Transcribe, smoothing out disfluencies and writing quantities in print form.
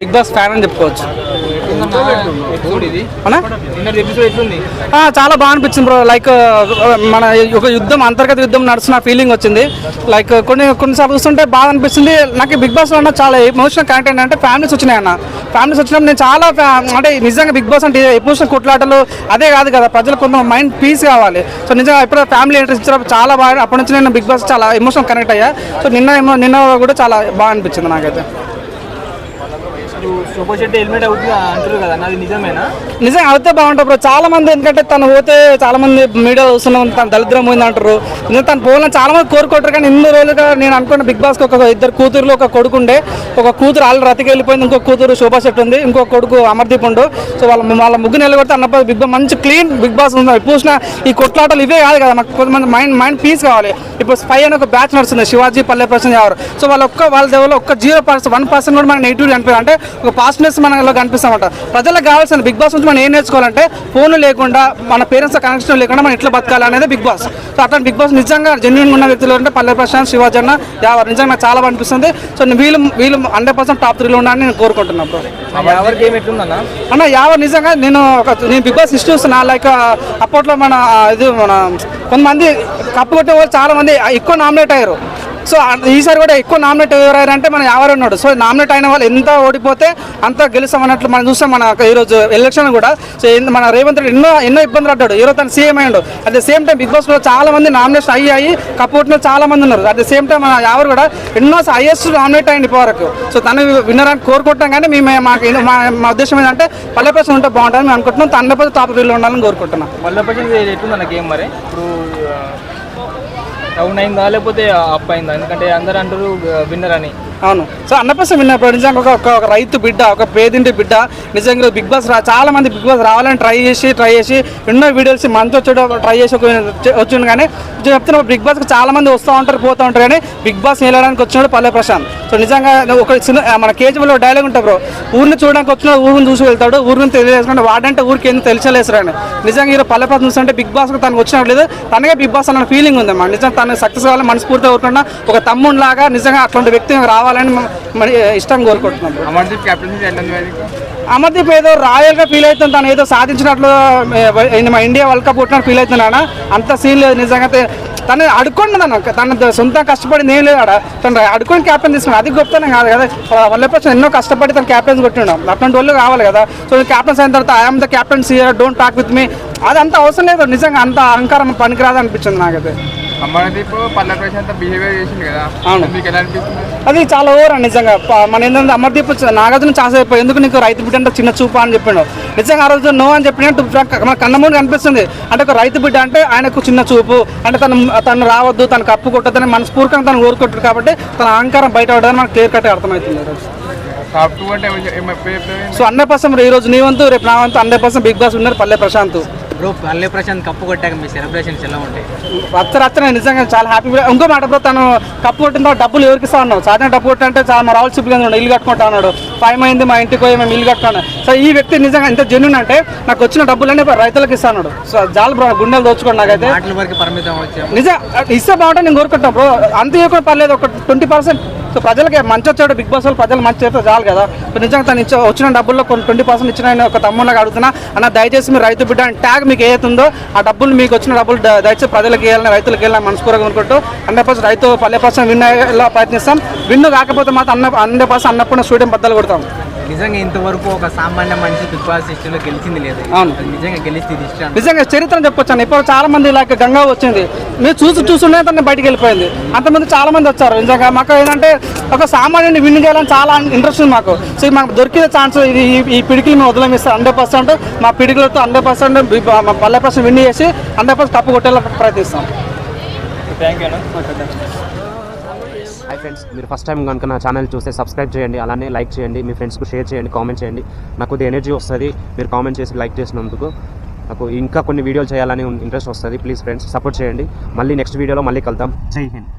Big boss fan అని చెప్పుకోవచ్చు. చాలా బాగా అనిపించింది బ్రో. లైక్ మన ఒక యుద్ధం, అంతర్గత యుద్ధం నడుస్తున్న ఫీలింగ్ వచ్చింది. లైక్ కొన్నిసార్లు చూస్తుంటే బాగా అనిపిస్తుంది. నాకు బిగ్ బాస్ లో చాలా ఎమోషనల్ కంటెంట్ అంటే ఫ్యామిలీస్ వచ్చినాయన్న. ఫ్యామిలీస్ వచ్చినప్పుడు నేను చాలా అంటే నిజంగా బిగ్ బాస్ అంటే ఎమోషనల్ కొట్లాటలు అదే కాదు కదా, ప్రజలకు కొంత మైండ్ పీస్ కావాలి. సో నిజంగా ఎప్పుడు ఫ్యామిలీ ఇంట్రెస్ట్ ఇచ్చినప్పుడు చాలా బాగా, అప్పటి నుంచి నేను బిగ్ బాస్ చాలా ఎమోషనల్ కనెక్ట్ అయ్యా. సో నిన్న కూడా చాలా బాగా అనిపించింది నాకైతే. నిజంగా అవుతే బాగుంటుంది బ్రో. చాలా మంది ఎందుకంటే తను పోతే చాలా మంది మీడియా చూస్తున్నాం తను దళిద్రం పోయింది అంటారు. తను పోవాలని చాలా మంది కోరుకుంటారు. కానీ ఇన్ని రోజులుగా నేను అనుకున్న బిగ్ బాస్కి ఒక ఇద్దరు కూతురులో ఒక కొడుకు ఉండే, ఒక కూతురు ఆల్రెడీ రతికి వెళ్ళిపోయింది, ఇంకొక కూతురు శోభా శెట్టి ఉంది, ఇంకొక కొడుకు అమర్దీప్ ఉండు. సో వాళ్ళ ముగ్గురు నిలబడితే అన్నప్పుడు బిగ్ బాస్ మంచి క్లీన్ బిగ్ బాస్ ఉంది. చూసిన ఈ కొట్లాటలు ఇవే కాదు కదా, మాకు కొంతమంది మైండ్ పీస్ కావాలి. ఇప్పుడు 5 అని ఒక బ్యాచ్ నడుస్తుంది, శివాజీ, పల్లె ప్రశాంత్ ఎవరు. సో వాళ్ళ లెవెల్లో ఒక్క 1% కూడా మనకి నెగిటివ్ కనిపించారు. అంటే ఒక పాజిటివ్నెస్ మనలో కనిపిస్తామంట. ప్రజలకు కావాల్సిన బిగ్ బాస్ నుంచి మనం ఏం నేర్చుకోవాలంటే ఫోన్లు లేకుండా, మన పేరెంట్స్ కనెక్షన్ లేకుండా మనం ఎట్లా బతకాలి అనేది బిగ్ బాస్. సో అట్లాంటి బిగ్ బాస్ నిజంగా జెన్యూన్గా ఉన్న వ్యక్తులు అంటే పల్లె ప్రశాంత్, శివాజీ అన్న, ఎవరు నిజంగా నాకు చాలా అనిపిస్తుంది. సో వీళ్ళు 100% టాప్ 3లో ఉండాలని నేను కోరుకుంటున్నాను బ్రో. అన్న ఎవరు నిజంగా నేను బిగ్ బాస్ హిస్టరీ చూస్తున్నా. లైక్ అప్పట్లో మన కొంతమంది కప్పు కొట్టే వాళ్ళు చాలా మంది ఎక్కువ నామినేట్ అయ్యారు. సో ఈసారి కూడా ఎక్కువ నామినేట్ ఎవరైనా మన ఎవరు ఉన్నాడు. సో నామినేట్ అయిన వాళ్ళు ఎంత ఓడిపోతే అంత గెలుస్తామన్నట్లు మనం చూస్తాం. మన ఈరోజు ఎలక్షన్ కూడా సో మన రేవంత్ రెడ్డి ఎన్నో ఇబ్బందులు పడ్డాడు. ఈరోజు తను సీఎం అయ్యాడు. At the same time Bigg Boss లో చాలా మంది నామినేషన్ అయ్యి కప్పు కొట్టిన చాలా మంది ఉన్నారు. అట్ ద సేమ్ టైం మన ఎవరు కూడా ఎన్నో హైయెస్ట్ నామినేట్ అయ్యింది ఇప్పటివరకు. సో తను విన్నరానికి కోరుకుంటాం. కానీ మా ఉద్దేశం ఏంటంటే పల్లె ప్రశ్న ఉంటే బాగుంటుంది మేము అనుకుంటున్నాం. తన టాప్ 3లో ఉండాలని కోరుకుంటున్నాం. డౌన్ అయిందా లేకపోతే అప్ అయిందా? ఎందుకంటే అందరూ అంటారు విన్నర్ అని. అవును. సో 100% విన్నప్పుడు నిజంగా ఒక రైతు బిడ్డ, ఒక పేదింటి బిడ్డ నిజంగా బిగ్ బాస్ చాలా మంది బిగ్ బాస్ రావాలని ట్రై చేసి ఎన్నో వీడియోస్ మంచి వచ్చాడు ట్రై చేసి వచ్చిండు. కానీ చెప్తున్నా బిగ్ బాస్కి చాలా మంది వస్తూ ఉంటారు పోతూ ఉంటారు. కానీ బిగ్ బాస్ నిలడానికి వచ్చినాడు పల్లె ప్రశాంత్. సో నిజంగా ఒక మన కేజీలో డైలాగ్ ఉంటుంది బ్రో, ఊరిని చూడడానికి వచ్చిన ఊరిని చూసి వెళ్తాడు, ఊరిని తెలియజేసుకుంటే వాడంటే ఊరికి ఏం తెలియలేసరాని. నిజంగా ఈ పల్లె ప్రశాంత్ చూస్తుంటే బిగ్ బాస్కి తనకు వచ్చినట్లేదు, తనకే బిగ్ బాస్ అన్న ఫీలింగ్ ఉంది అమ్మా. నిజంగా తను సక్సెస్ కావాలని మనస్ఫూర్తిగా కోరుకున్నా. ఒక తమ్ముడు లాగా నిజంగా అట్లాంటి వ్యక్తి రావాలని మరి ఇష్టంగా కోరుకుంటున్నాం. అమర్దీప్ ఏదో రాయల్గా ఫీల్ అవుతుంది, తను ఏదో సాధించినట్లు మా ఇండియా వరల్డ్ కప్ కొట్టినట్టు ఫీల్ అవుతున్నాను. అంత సీన్ లేదు. నిజంగా తను అడుక్కున్నదన్న, తన సొంతం కష్టపడింది ఏం లేదు. తను అడుకొని క్యాప్టెన్ తీసుకున్నాడు, అది గొప్పతనం కాదు కదా. వల్ల ప్రశ్న ఎన్నో కష్టపడి తను క్యాప్టెన్స్ కొట్టినాడు. అట్లాంటి వాళ్ళు కావాలి కదా. సో క్యాప్టెన్స్ అయిన తర్వాత I'm the captain senior, don't talk with me, అది అంత అవసరం లేదు. నిజంగా అంత అహంకారం పనికిరాదు అనిపించింది నాకైతే. అమర్దీప్ పల్లె ప్రశాంత్ బిహేవియర్ చేసింది కదా, మీకు ఎలా అనిపిస్తుంది? అది చాలా ఓవర్ అని నిజంగా. మన ఏంటంటే అమర్దీప్ నాగార్జున ఛాన్స్ అయిపోయి ఎందుకు నీకు రైతు బిడ్డ అంటే చిన్న చూపా అని చెప్పాడు. నిజంగా ఆ రోజు నో అని చెప్పినట్టు మన కన్నమూడి కనిపిస్తుంది. అంటే ఒక రైతు బిడ్డ అంటే ఆయనకు చిన్న చూపు, అంటే తను రావద్దు, తను కప్పు కొట్టద్దని మనస్ఫూర్తిగా తను కోరుకుంటాడు. కాబట్టి తన అహంకారం బయట పడదని మనకు క్లియర్ కట్ అర్థమవుతుంది. సో 100% ఈరోజు నీ వంతు, రేపు నా వంతు 100% బిగ్ బాస్ విన్నర్ పల్లె ప్రశాంత్. బ్రో పల్లె ప్రశాంత్ కప్పు కొట్టాక మీ సెలబ్రేషన్స్ ఎలా ఉంటాయి? రచ్చ నిజంగా చాలా హ్యాపీ. ఇంకో మాట బ్రో, తను కప్పు కొట్టిన తర్వాత డబ్బులు ఎవరికి ఇస్తా ఉన్నావు? సాధారణ డబ్బు కొట్టినంటే చాలా మా రావుల సిబ్బంది ఉన్నాడు, ఇల్లు కట్టుకుంటా ఉన్నాడు. 5 అయింది మా ఇంటికి పోయి మేము ఇల్లు కట్టుకున్నాను. సో ఈ వ్యక్తి నిజంగా ఎంత జెన్యూన్ అంటే నాకు వచ్చిన డబ్బులన్నీ రైతులకు ఇస్తాడు. సో చాలా బ్రో గుండెలు దోచుకోండి. నాకైతే నిజంగా ఇస్తే బాగుంటే నేను కోరుకుంటాను బ్రో. అంత ఇవ్వకుండా పర్లేదు, ఒక 20%. సో ప్రజలకి మంచి వచ్చాడు బిగ్ బాస్ వాళ్ళు, ప్రజలు మంచి చేస్తే చాలు కదా. నిజంగా తను వచ్చిన డబ్బుల్లో కొన్ని 20% ఇచ్చిన ఒక తమ్ముళ్ళగా అడుగుతున్నా. అన్న దయచేసి మీరు రైతు బిడ్డ అని ట్యాగ్ మీకు ఏదైతుందో ఆ డబ్బులు, మీకు వచ్చిన డబ్బులు దయచేసి ప్రజలకు వేయాలని, రైతులకు వేయాలని మనస్ఫూర్తిగా అనుకుంటూ 100% రైతు పల్లె ప్రశాంత్ విన్ అయ్యేలా ప్రయత్నిస్తాం. విన్ను కాకపోతే మాత్రం 100% అన్నప్పుడు స్టూడియం బద్దలు కొడతాం. నిజంగా ఇంతవరకు ఒక సామాన్య మనిషి బిగ్ బాస్ సిస్టంలో గెలిచింది లేదు. అవును, నిజంగా గెలిచి నిజంగా చరిత్ర చెప్పొచ్చాను. ఇప్పుడు చాలా మంది ఇలాగ గంగా వచ్చింది, మీరు చూస్తుండే తను బయటకు వెళ్ళిపోయింది. అంతమంది చాలా మంది వచ్చారు. నిజంగా మాకు ఏంటంటే ఒక సామాన్యుని విన్ చేయాలని చాలా ఇంట్రెస్ట్ ఉంది మాకు. సో మాకు దొరికిన ఛాన్స్ ఈ పిడికిలు మేము వదిలేమిస్తాం. 100% మా పిడికిలతో 100% పల్లె ప్రశ్న విన్ చేసి 100% కప్పు కొట్టేలా ప్రయత్నిస్తాం. Thank you. హాయ్ ఫ్రెండ్స్, మీరు ఫస్ట్ టైం కనుక నా ఛానల్ చూస్తే సబ్స్క్రైబ్ చేయండి, అలానే లైక్ చేయండి, మీ ఫ్రెండ్స్కు షేర్ చేయండి, కామెంట్ చేయండి. నాకు కొద్దిగా ఎనర్జీ వస్తుంది మీరు కామెంట్ చేసి లైక్ చేసినందుకు. నాకు ఇంకా కొన్ని వీడియోలు చేయాలని ఇంట్రెస్ట్ వస్తుంది. ప్లీజ్ ఫ్రెండ్స్ సపోర్ట్ చేయండి. మళ్ళీ నెక్స్ట్ వీడియోలో మళ్ళీ కలుద్దాం. జై హింద్.